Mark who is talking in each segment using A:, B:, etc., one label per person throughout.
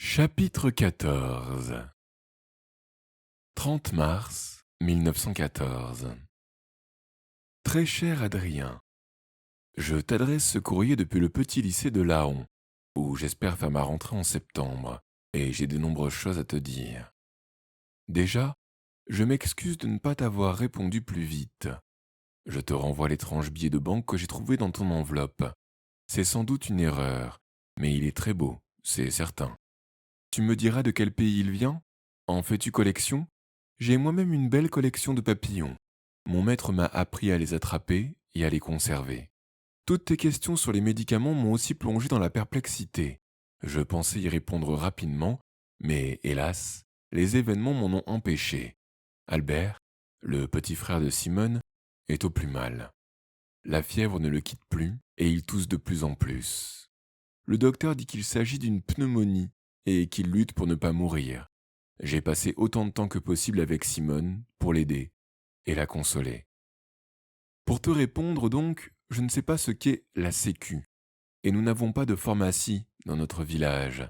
A: Chapitre 14. 30 mars 1914. Très cher Adrien, je t'adresse ce courrier depuis le petit lycée de Laon, où j'espère faire ma rentrée en septembre, et j'ai de nombreuses choses à te dire. Déjà, je m'excuse de ne pas t'avoir répondu plus vite. Je te renvoie l'étrange billet de banque que j'ai trouvé dans ton enveloppe. C'est sans doute une erreur, mais il est très beau, c'est certain. Tu me diras de quel pays il vient? En fais-tu collection? J'ai moi-même une belle collection de papillons. Mon maître m'a appris à les attraper et à les conserver. Toutes tes questions sur les médicaments m'ont aussi plongé dans la perplexité. Je pensais y répondre rapidement, mais hélas, les événements m'en ont empêché. Albert, le petit frère de Simone, est au plus mal. La fièvre ne le quitte plus et il tousse de plus en plus. Le docteur dit qu'il s'agit d'une pneumonie et qu'il lutte pour ne pas mourir. J'ai passé autant de temps que possible avec Simone pour l'aider et la consoler. Pour te répondre donc, je ne sais pas ce qu'est la Sécu, et nous n'avons pas de pharmacie dans notre village.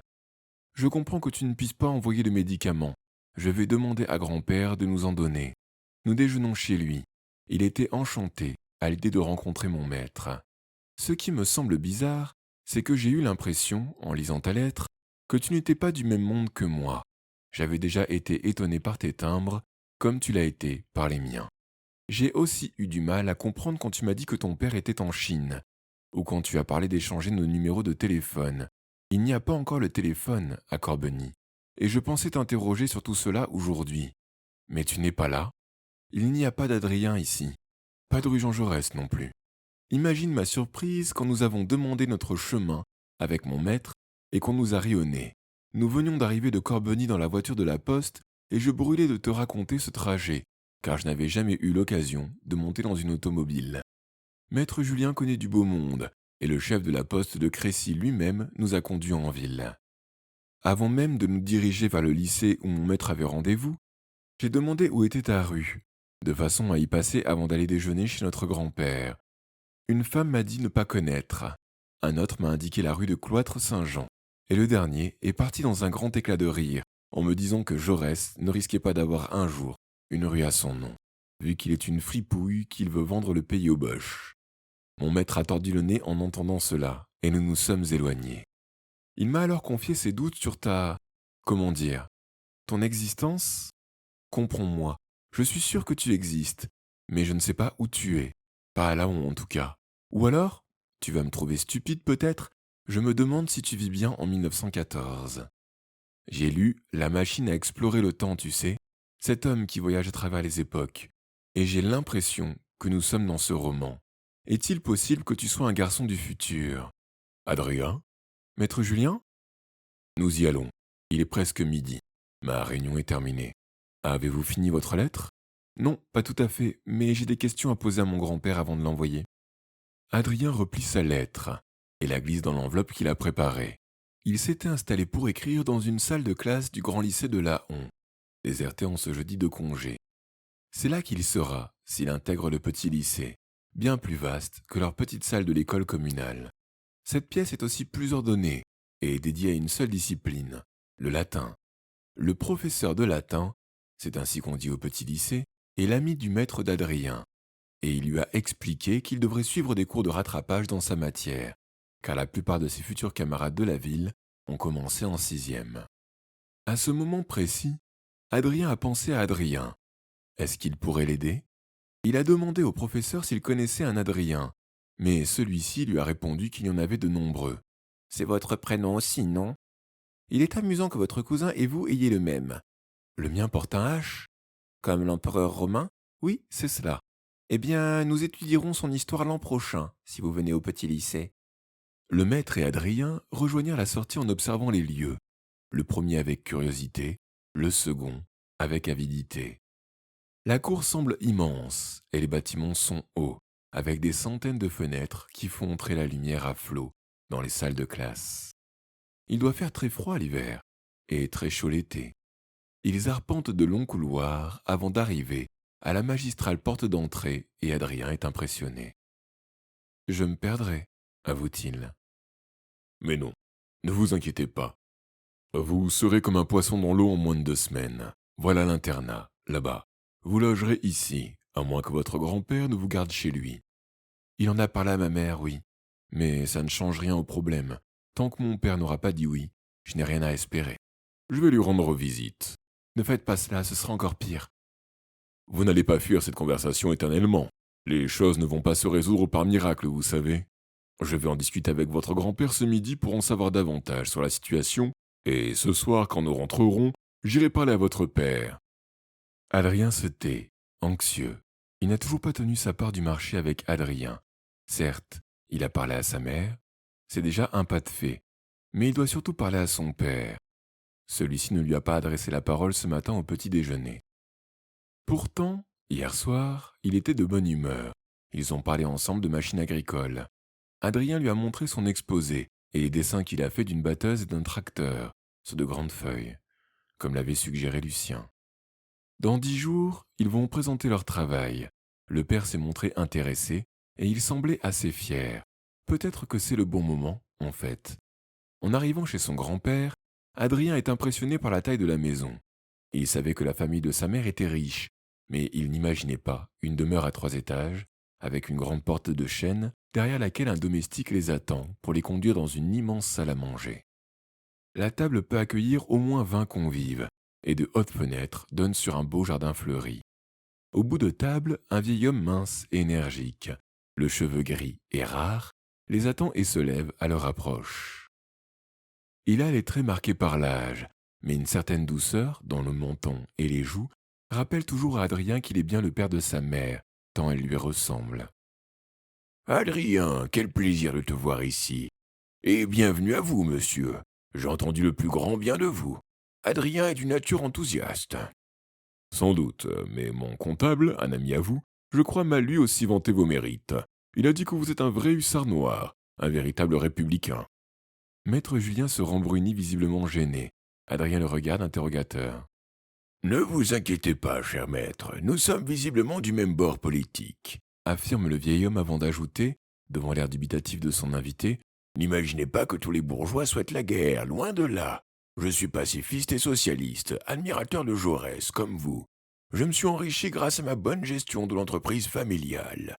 A: Je comprends que tu ne puisses pas envoyer de médicaments. Je vais demander à grand-père de nous en donner. Nous déjeunons chez lui. Il était enchanté à l'idée de rencontrer mon maître. Ce qui me semble bizarre, c'est que j'ai eu l'impression, en lisant ta lettre, que tu n'étais pas du même monde que moi. J'avais déjà été étonné par tes timbres, comme tu l'as été par les miens. J'ai aussi eu du mal à comprendre quand tu m'as dit que ton père était en Chine, ou quand tu as parlé d'échanger nos numéros de téléphone. Il n'y a pas encore le téléphone à Corbeny, et je pensais t'interroger sur tout cela aujourd'hui. Mais tu n'es pas là. Il n'y a pas d'Adrien ici, pas de rue Jean Jaurès non plus. Imagine ma surprise quand nous avons demandé notre chemin avec mon maître et qu'on nous a ri au nez. Nous venions d'arriver de Corbeny dans la voiture de la poste et je brûlais de te raconter ce trajet, car je n'avais jamais eu l'occasion de monter dans une automobile. Maître Julien connaît du beau monde, et le chef de la poste de Crécy lui-même nous a conduits en ville. Avant même de nous diriger vers le lycée où mon maître avait rendez-vous, j'ai demandé où était ta rue, de façon à y passer avant d'aller déjeuner chez notre grand-père. Une femme m'a dit ne pas connaître, un autre m'a indiqué la rue de Cloître-Saint-Jean, et le dernier est parti dans un grand éclat de rire en me disant que Jaurès ne risquait pas d'avoir un jour une rue à son nom, vu qu'il est une fripouille qu'il veut vendre le pays aux boches. Mon maître a tordu le nez en entendant cela, et nous nous sommes éloignés. Il m'a alors confié ses doutes sur comment dire, ton existence. Comprends-moi, je suis sûr que tu existes, mais je ne sais pas où tu es, pas à Laon en tout cas. Ou alors, tu vas me trouver stupide peut-être, je me demande si tu vis bien en 1914. J'ai lu La machine à explorer le temps, tu sais, cet homme qui voyage à travers les époques, et j'ai l'impression que nous sommes dans ce roman. Est-il possible que tu sois un garçon du futur? Adrien? Maître Julien? Nous y allons. Il est presque midi. Ma réunion est terminée. Avez-vous fini votre lettre? Non, pas tout à fait, mais j'ai des questions à poser à mon grand-père avant de l'envoyer. Adrien replie sa lettre et la glisse dans l'enveloppe qu'il a préparée. Il s'était installé pour écrire dans une salle de classe du grand lycée de Laon, désertée en ce jeudi de congé. C'est là qu'il sera s'il intègre le petit lycée, bien plus vaste que leur petite salle de l'école communale. Cette pièce est aussi plus ordonnée et est dédiée à une seule discipline, le latin. Le professeur de latin, c'est ainsi qu'on dit au petit lycée, est l'ami du maître d'Adrien, et il lui a expliqué qu'il devrait suivre des cours de rattrapage dans sa matière, car la plupart de ses futurs camarades de la ville ont commencé en sixième. À ce moment précis, Adrien a pensé à Adrien. Est-ce qu'il pourrait l'aider? Il a demandé au professeur s'il connaissait un Adrien, mais celui-ci lui a répondu qu'il y en avait de nombreux. C'est votre prénom aussi, non? Il est amusant que votre cousin et vous ayez le même. Le mien porte un H. Comme l'empereur romain? Oui, c'est cela. Eh bien, nous étudierons son histoire l'an prochain, si vous venez au petit lycée. Le maître et Adrien rejoignirent la sortie en observant les lieux. Le premier avec curiosité, le second avec avidité. La cour semble immense et les bâtiments sont hauts, avec des centaines de fenêtres qui font entrer la lumière à flot dans les salles de classe. Il doit faire très froid l'hiver et très chaud l'été. Ils arpentent de longs couloirs avant d'arriver à la magistrale porte d'entrée et Adrien est impressionné. Je me perdrai, avoue-t-il. Mais non, ne vous inquiétez pas. Vous serez comme un poisson dans l'eau en moins de 2 semaines. Voilà l'internat, là-bas. Vous logerez ici, à moins que votre grand-père ne vous garde chez lui. Il en a parlé à ma mère, oui. Mais ça ne change rien au problème. Tant que mon père n'aura pas dit oui, je n'ai rien à espérer. Je vais lui rendre visite. Ne faites pas cela, ce sera encore pire. Vous n'allez pas fuir cette conversation éternellement. Les choses ne vont pas se résoudre par miracle, vous savez. Je vais en discuter avec votre grand-père ce midi pour en savoir davantage sur la situation, et ce soir, quand nous rentrerons, j'irai parler à votre père. Adrien se tait, anxieux. Il n'a toujours pas tenu sa part du marché avec Adrien. Certes, il a parlé à sa mère, c'est déjà un pas de fait, mais il doit surtout parler à son père. Celui-ci ne lui a pas adressé la parole ce matin au petit déjeuner. Pourtant, hier soir, il était de bonne humeur. Ils ont parlé ensemble de machines agricoles. Adrien lui a montré son exposé et les dessins qu'il a faits d'une batteuse et d'un tracteur, sur de grandes feuilles, comme l'avait suggéré Lucien. Dans 10 jours, ils vont présenter leur travail. Le père s'est montré intéressé et il semblait assez fier. Peut-être que c'est le bon moment, en fait. En arrivant chez son grand-père, Adrien est impressionné par la taille de la maison. Il savait que la famille de sa mère était riche, mais il n'imaginait pas une demeure à 3 étages, avec une grande porte de chêne, derrière laquelle un domestique les attend pour les conduire dans une immense salle à manger. La table peut accueillir au moins 20 convives, et de hautes fenêtres donnent sur un beau jardin fleuri. Au bout de table, un vieil homme mince et énergique, le cheveu gris et rare, les attend et se lève à leur approche. Il a les traits marqués par l'âge, mais une certaine douceur dans le menton et les joues rappelle toujours à Adrien qu'il est bien le père de sa mère, tant elle lui ressemble.
B: Adrien, quel plaisir de te voir ici. Et bienvenue à vous, monsieur. J'ai entendu le plus grand bien de vous. Adrien est d'une nature enthousiaste.
A: Sans doute, mais mon comptable, un ami à vous, je crois m'a lui aussi vanté vos mérites. Il a dit que vous êtes un vrai hussard noir, un véritable républicain. Maître Julien se rembrunit visiblement gêné. Adrien le regarde interrogateur.
B: Ne vous inquiétez pas, cher maître, nous sommes visiblement du même bord politique.
A: Affirme le vieil homme avant d'ajouter, devant l'air dubitatif de son invité.
B: N'imaginez pas que tous les bourgeois souhaitent la guerre, loin de là. Je suis pacifiste et socialiste, admirateur de Jaurès, comme vous. Je me suis enrichi grâce à ma bonne gestion de l'entreprise familiale.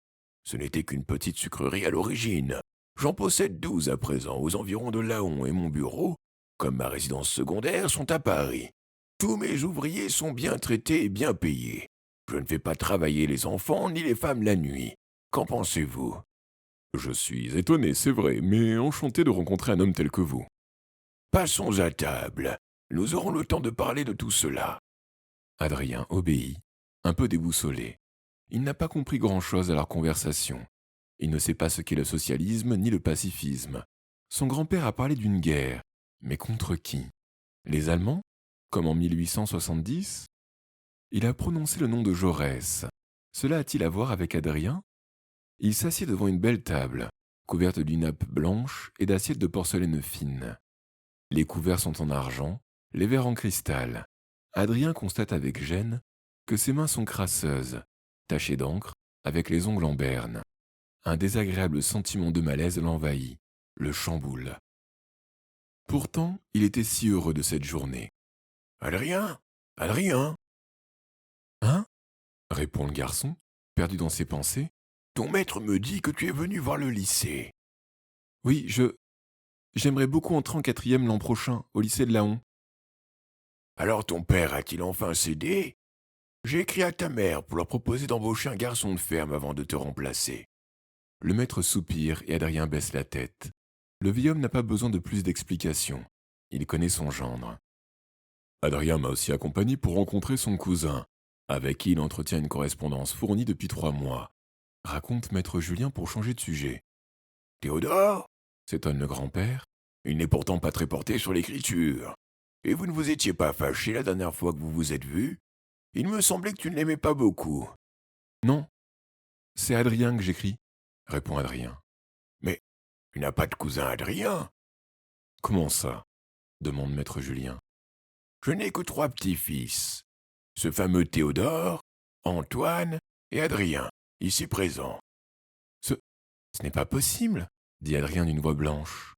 B: Ce n'était qu'une petite sucrerie à l'origine. J'en possède 12 à présent, aux environs de Laon, et mon bureau, comme ma résidence secondaire, sont à Paris. Tous mes ouvriers sont bien traités et bien payés. Je ne fais pas travailler les enfants ni les femmes la nuit. Qu'en pensez-vous?
A: Je suis étonné, c'est vrai, mais enchanté de rencontrer un homme tel que vous.
B: Passons à table. Nous aurons le temps de parler de tout cela.
A: Adrien obéit, un peu déboussolé. Il n'a pas compris grand-chose à leur conversation. Il ne sait pas ce qu'est le socialisme ni le pacifisme. Son grand-père a parlé d'une guerre, mais contre qui? Les Allemands? Comme en 1870? Il a prononcé le nom de Jaurès. Cela a-t-il à voir avec Adrien? Il s'assied devant une belle table, couverte d'une nappe blanche et d'assiettes de porcelaine fine. Les couverts sont en argent, les verres en cristal. Adrien constate avec gêne que ses mains sont crasseuses, tachées d'encre, avec les ongles en berne. Un désagréable sentiment de malaise l'envahit, le chamboule. Pourtant, il était si heureux de cette journée.
B: Adrien? Adrien?
A: Hein? Répond le garçon, perdu dans ses pensées.
B: Ton maître me dit que tu es venu voir le lycée.
A: Oui, j'aimerais beaucoup entrer en 4e l'an prochain, au lycée de Laon.
B: Alors ton père a-t-il enfin cédé? J'ai écrit à ta mère pour leur proposer d'embaucher un garçon de ferme avant de te remplacer.
A: Le maître soupire et Adrien baisse la tête. Le vieil homme n'a pas besoin de plus d'explications. Il connaît son gendre. Adrien m'a aussi accompagné pour rencontrer son cousin, avec qui il entretient une correspondance fournie depuis 3 mois. Raconte maître Julien pour changer de sujet.
B: Théodore?
A: S'étonne le grand-père.
B: Il n'est pourtant pas très porté sur l'écriture. Et vous ne vous étiez pas fâché la dernière fois que vous vous êtes vus? Il me semblait que tu ne l'aimais pas beaucoup.
A: Non, c'est Adrien que j'écris, répond Adrien.
B: Mais tu n'as pas de cousin Adrien?
A: Comment ça? Demande maître Julien.
B: Je n'ai que 3 petits-fils. Ce fameux Théodore, Antoine et Adrien, ici présents.
A: Ce n'est pas possible, dit Adrien d'une voix blanche.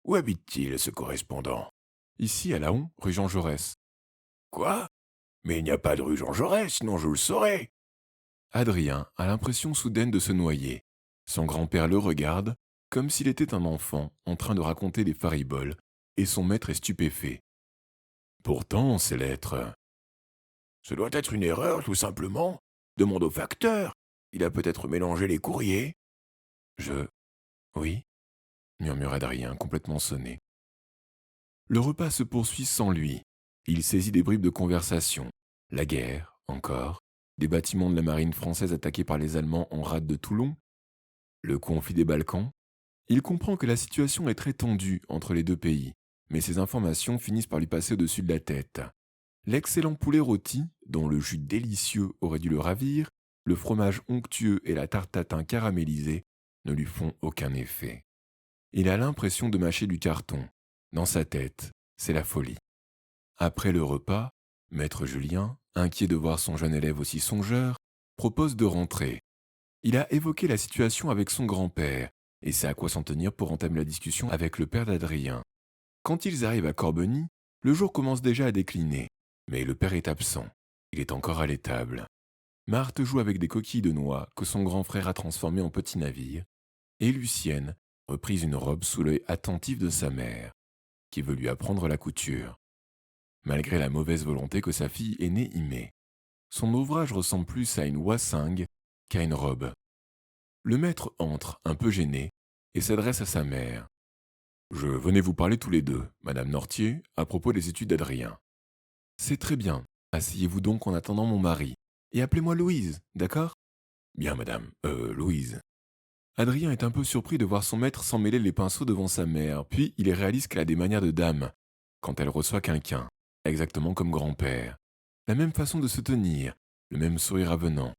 B: Où habite-t-il, ce correspondant?
A: Ici, à Laon, rue Jean Jaurès.
B: Quoi? Mais il n'y a pas de rue Jean Jaurès, sinon je le saurais.
A: Adrien a l'impression soudaine de se noyer. Son grand-père le regarde, comme s'il était un enfant en train de raconter des fariboles, et son maître est stupéfait. Pourtant, ces lettres.
B: Ce doit être une erreur, tout simplement. Demande au facteur. Il a peut-être mélangé les courriers.
A: Oui, murmure Adrien, complètement sonné. Le repas se poursuit sans lui. Il saisit des bribes de conversation. La guerre, encore. Des bâtiments de la marine française attaqués par les Allemands en rade de Toulon. Le conflit des Balkans. Il comprend que la situation est très tendue entre les deux pays, mais ces informations finissent par lui passer au-dessus de la tête. L'excellent poulet rôti, dont le jus délicieux aurait dû le ravir, le fromage onctueux et la tarte tatin caramélisée ne lui font aucun effet. Il a l'impression de mâcher du carton. Dans sa tête, c'est la folie. Après le repas, maître Julien, inquiet de voir son jeune élève aussi songeur, propose de rentrer. Il a évoqué la situation avec son grand-père, et sait à quoi s'en tenir pour entamer la discussion avec le père d'Adrien. Quand ils arrivent à Corbeny, le jour commence déjà à décliner, mais le père est absent. Il est encore à l'étable. Marthe joue avec des coquilles de noix que son grand frère a transformées en petits navires, et Lucienne reprise une robe sous l'œil attentif de sa mère, qui veut lui apprendre la couture. Malgré la mauvaise volonté que sa fille aînée y met, son ouvrage ressemble plus à une wassingue qu'à une robe. Le maître entre, un peu gêné, et s'adresse à sa mère. « Je venais vous parler tous les deux, Madame Nortier, à propos des études d'Adrien. »« C'est très bien. Asseyez-vous donc en attendant mon mari. Et appelez-moi Louise, d'accord ?»« Bien, madame. Louise. » Adrien est un peu surpris de voir son maître s'emmêler les pinceaux devant sa mère, puis il réalise qu'elle a des manières de dame, quand elle reçoit quelqu'un, exactement comme grand-père. La même façon de se tenir, le même sourire avenant.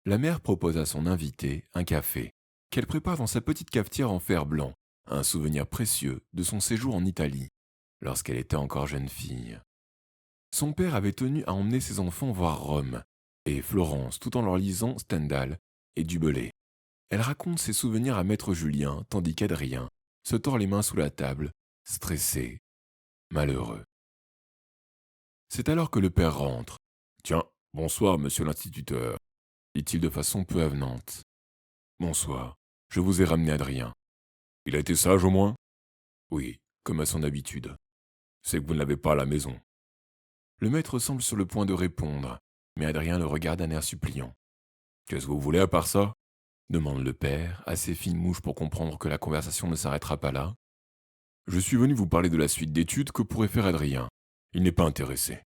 A: La mère propose à son invité un café, qu'elle prépare dans sa petite cafetière en fer blanc, un souvenir précieux de son séjour en Italie, lorsqu'elle était encore jeune fille. Son père avait tenu à emmener ses enfants voir Rome et Florence tout en leur lisant Stendhal et Dubellay. Elle raconte ses souvenirs à maître Julien, tandis qu'Adrien se tord les mains sous la table, stressé, malheureux. C'est alors que le père rentre. « Tiens, bonsoir, monsieur l'instituteur, » dit-il de façon peu avenante. « Bonsoir, je vous ai ramené Adrien. Il a été sage au moins ?»« Oui, comme à son habitude. C'est que vous ne l'avez pas à la maison. » Le maître semble sur le point de répondre, mais Adrien le regarde d'un air suppliant. « Qu'est-ce que vous voulez à part ça ?» demande le père, assez fine mouche pour comprendre que la conversation ne s'arrêtera pas là. « Je suis venu vous parler de la suite d'études que pourrait faire Adrien. Il n'est pas intéressé. »«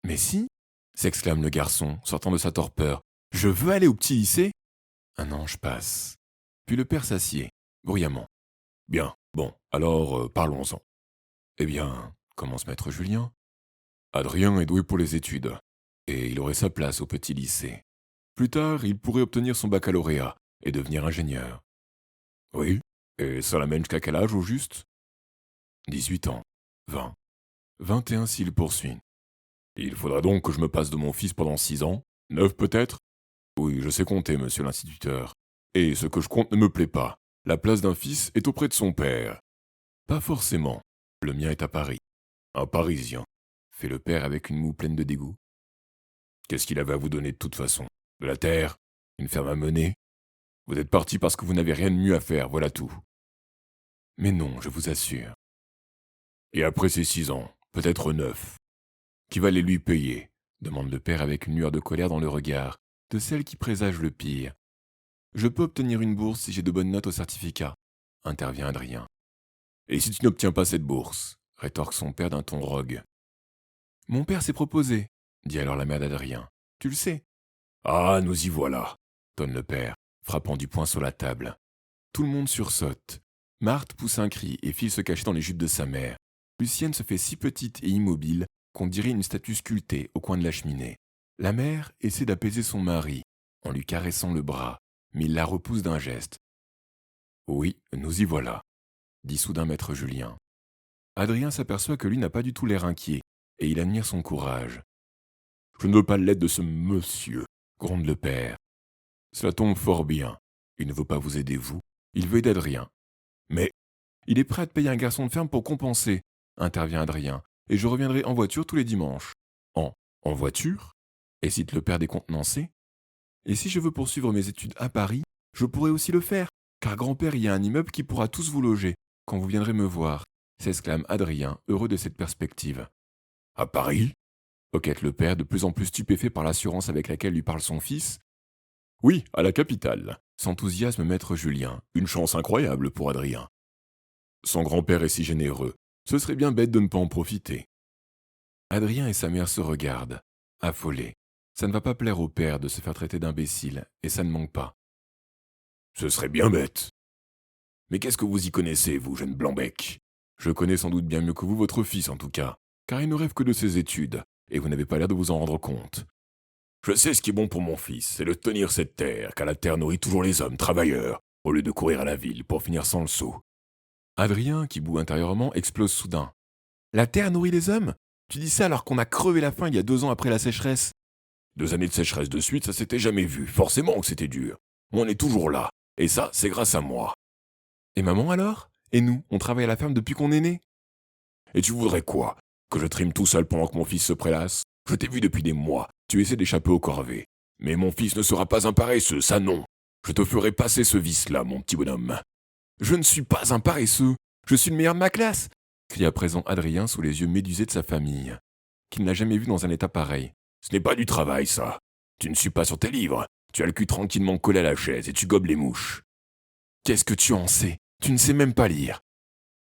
A: Mais si !» s'exclame le garçon, sortant de sa torpeur. « Je veux aller au petit lycée !» Un ange passe. Puis le père s'assied, bruyamment. « Bien, bon, alors parlons-en. » « Eh bien, commence maître Julien. Adrien est doué pour les études, et il aurait sa place au petit lycée. Plus tard, il pourrait obtenir son baccalauréat et devenir ingénieur. »« Oui, et ça l'amène jusqu'à quel âge au juste ?»« 18 ans, 20, 21 s'il poursuit. »« Il faudra donc que je me passe de mon fils pendant 6 ans, 9 peut-être ? Oui, je sais compter, monsieur l'instituteur. Et ce que je compte ne me plaît pas. La place d'un fils est auprès de son père. »« Pas forcément. Le mien est à Paris. »« Un Parisien, » fait le père avec une moue pleine de dégoût. « Qu'est-ce qu'il avait à vous donner de toute façon ? De la terre ? Une ferme à mener ? Vous êtes parti parce que vous n'avez rien de mieux à faire, voilà tout. » « Mais non, je vous assure. »« Et après ces 6 ans, peut-être 9, qui va les lui payer ?» demande le père avec une lueur de colère dans le regard, de celle qui présage le pire. « Je peux obtenir une bourse si j'ai de bonnes notes au certificat, » intervient Adrien. « Et si tu n'obtiens pas cette bourse ?» rétorque son père d'un ton rogue. « Mon père s'est proposé, » dit alors la mère d'Adrien. « Tu le sais. »« Ah, nous y voilà, » tonne le père, frappant du poing sur la table. Tout le monde sursaute. Marthe pousse un cri et file se cacher dans les jupes de sa mère. Lucienne se fait si petite et immobile qu'on dirait une statue sculptée au coin de la cheminée. La mère essaie d'apaiser son mari en lui caressant le bras, mais il la repousse d'un geste. « Oui, nous y voilà, » dit soudain maître Julien. Adrien s'aperçoit que lui n'a pas du tout l'air inquiet, et il admire son courage. « Je ne veux pas l'aide de ce monsieur, » gronde le père. « Cela tombe fort bien. Il ne veut pas vous aider, vous. Il veut aider Adrien. Mais il est prêt à te payer un garçon de ferme pour compenser. intervient Adrien, et je reviendrai en voiture tous les dimanches. En voiture? Hésite le père décontenancé. Et si je veux poursuivre mes études à Paris, je pourrai aussi le faire, car grand-père y a un immeuble qui pourra tous vous loger, quand vous viendrez me voir, s'exclame Adrien, heureux de cette perspective.
B: À Paris?
A: Hoquette le père, de plus en plus stupéfait par l'assurance avec laquelle lui parle son fils.
B: Oui, à la capitale.
A: S'enthousiasme maître Julien.
B: Une chance incroyable pour Adrien. Son grand-père est si généreux, ce serait bien bête de ne pas en profiter.
A: Adrien et sa mère se regardent, affolés. Ça ne va pas plaire au père de se faire traiter d'imbécile, et ça ne manque pas.
B: Ce serait bien bête. Mais qu'est-ce que vous y connaissez, vous, jeune blanc-bec?
A: Je connais sans doute bien mieux que vous votre fils, en tout cas, car il ne rêve que de ses études, et vous n'avez pas l'air de vous en rendre compte.
B: Je sais ce qui est bon pour mon fils, c'est de tenir cette terre, car la terre nourrit toujours les hommes travailleurs, au lieu de courir à la ville pour finir sans le seau.
A: Adrien, qui bout intérieurement, explose soudain. La terre nourrit les hommes? Tu dis ça alors qu'on a crevé la faim il y a 2 ans après la sécheresse?
B: 2 années de sécheresse de suite, ça s'était jamais vu, forcément que c'était dur. On est toujours là, et ça, c'est grâce à moi.
A: Et maman alors? Et nous, on travaille à la ferme depuis qu'on est né?
B: Et tu voudrais quoi? Que je trime tout seul pendant que mon fils se prélasse? Je t'ai vu depuis des mois, tu essaies d'échapper aux corvées. Mais mon fils ne sera pas un paresseux, ça non. Je te ferai passer ce vice-là, mon petit bonhomme.
A: Je ne suis pas un paresseux, je suis le meilleur de ma classe, crie à présent Adrien sous les yeux médusés de sa famille, qui ne l'a jamais vu dans un état pareil.
B: Ce n'est pas du travail, ça. Tu ne suis pas sur tes livres. Tu as le cul tranquillement collé à la chaise et tu gobes les mouches.
A: Qu'est-ce que tu en sais? Tu ne sais même pas lire.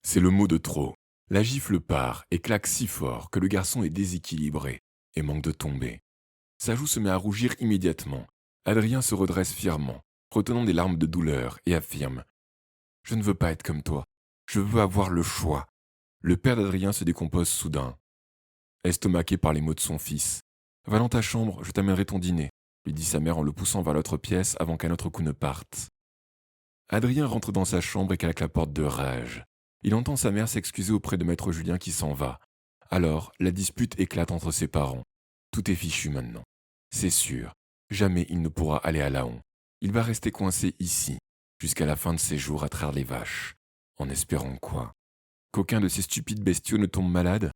A: C'est le mot de trop. La gifle part et claque si fort que le garçon est déséquilibré et manque de tomber. Sa joue se met à rougir immédiatement. Adrien se redresse fièrement, retenant des larmes de douleur, et affirme « Je ne veux pas être comme toi. Je veux avoir le choix. » Le père d'Adrien se décompose soudain, estomaqué par les mots de son fils. « Va dans ta chambre, je t'amènerai ton dîner », lui dit sa mère en le poussant vers l'autre pièce avant qu'un autre coup ne parte. Adrien rentre dans sa chambre et claque la porte de rage. Il entend sa mère s'excuser auprès de maître Julien qui s'en va. Alors, la dispute éclate entre ses parents. Tout est fichu maintenant. C'est sûr, jamais il ne pourra aller à Laon. Il va rester coincé ici, jusqu'à la fin de ses jours à traire les vaches. En espérant quoi? Qu'aucun de ces stupides bestiaux ne tombe malade?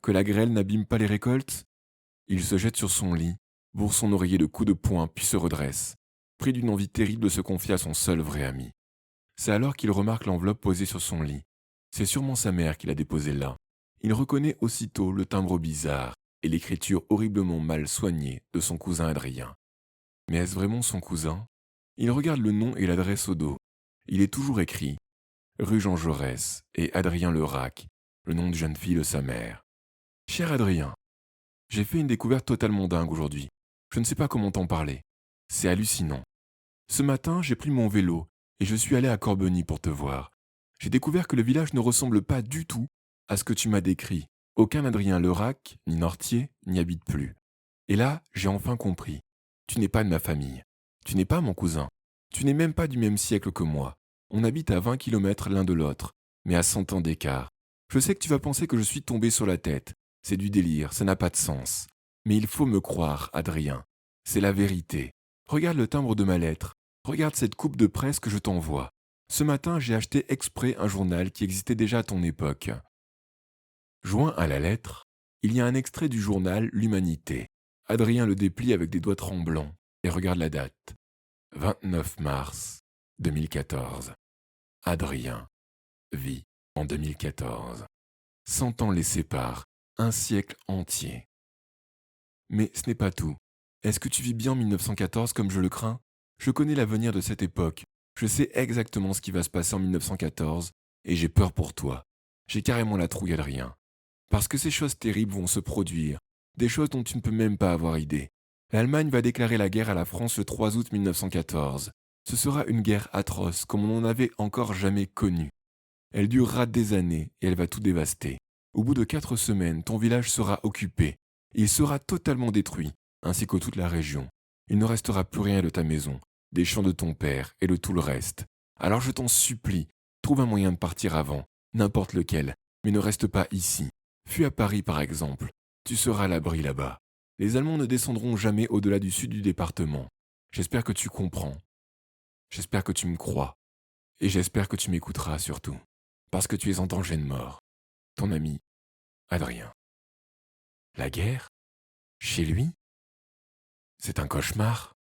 A: Que la grêle n'abîme pas les récoltes? Il se jette sur son lit, bourre son oreiller de coups de poing puis se redresse, pris d'une envie terrible de se confier à son seul vrai ami. C'est alors qu'il remarque l'enveloppe posée sur son lit. C'est sûrement sa mère qui l'a déposée là. Il reconnaît aussitôt le timbre bizarre et l'écriture horriblement mal soignée de son cousin Adrien. Mais est-ce vraiment son cousin? Il regarde le nom et l'adresse au dos. Il est toujours écrit rue Jean Jaurès et Adrien Lerac, le nom de jeune fille de sa mère. Cher Adrien, j'ai fait une découverte totalement dingue aujourd'hui. Je ne sais pas comment t'en parler. C'est hallucinant. Ce matin, j'ai pris mon vélo et je suis allé à Corbeny pour te voir. J'ai découvert que le village ne ressemble pas du tout à ce que tu m'as décrit. Aucun Adrien Lerac, ni Nortier, n'y habite plus. Et là, j'ai enfin compris. Tu n'es pas de ma famille. Tu n'es pas mon cousin. Tu n'es même pas du même siècle que moi. On habite à 20 kilomètres l'un de l'autre, mais à 100 ans d'écart. Je sais que tu vas penser que je suis tombé sur la tête. C'est du délire, ça n'a pas de sens. Mais il faut me croire, Adrien. C'est la vérité. Regarde le timbre de ma lettre. Regarde cette coupe de presse que je t'envoie. Ce matin, j'ai acheté exprès un journal qui existait déjà à ton époque. Joint à la lettre, il y a un extrait du journal L'Humanité. Adrien le déplie avec des doigts tremblants et regarde la date. 29 mars 2014. Adrien vit en 2014. 100 ans les séparent, un siècle entier. Mais ce n'est pas tout. Est-ce que tu vis bien en 1914 comme je le crains? Je connais l'avenir de cette époque. Je sais exactement ce qui va se passer en 1914 et j'ai peur pour toi. J'ai carrément la trouille, Adrien. Parce que ces choses terribles vont se produire, des choses dont tu ne peux même pas avoir idée. L'Allemagne va déclarer la guerre à la France le 3 août 1914. Ce sera une guerre atroce comme on n'en avait encore jamais connue. Elle durera des années et elle va tout dévaster. Au bout de 4 semaines, ton village sera occupé. Il sera totalement détruit, ainsi que toute la région. Il ne restera plus rien de ta maison, des champs de ton père et de tout le reste. Alors je t'en supplie, trouve un moyen de partir avant, n'importe lequel, mais ne reste pas ici. Fuis à Paris par exemple, tu seras à l'abri là-bas. Les Allemands ne descendront jamais au-delà du sud du département. J'espère que tu comprends. J'espère que tu me crois. Et j'espère que tu m'écouteras surtout. Parce que tu es en danger de mort. Ton ami, Adrien. La guerre? Chez lui? C'est un cauchemar?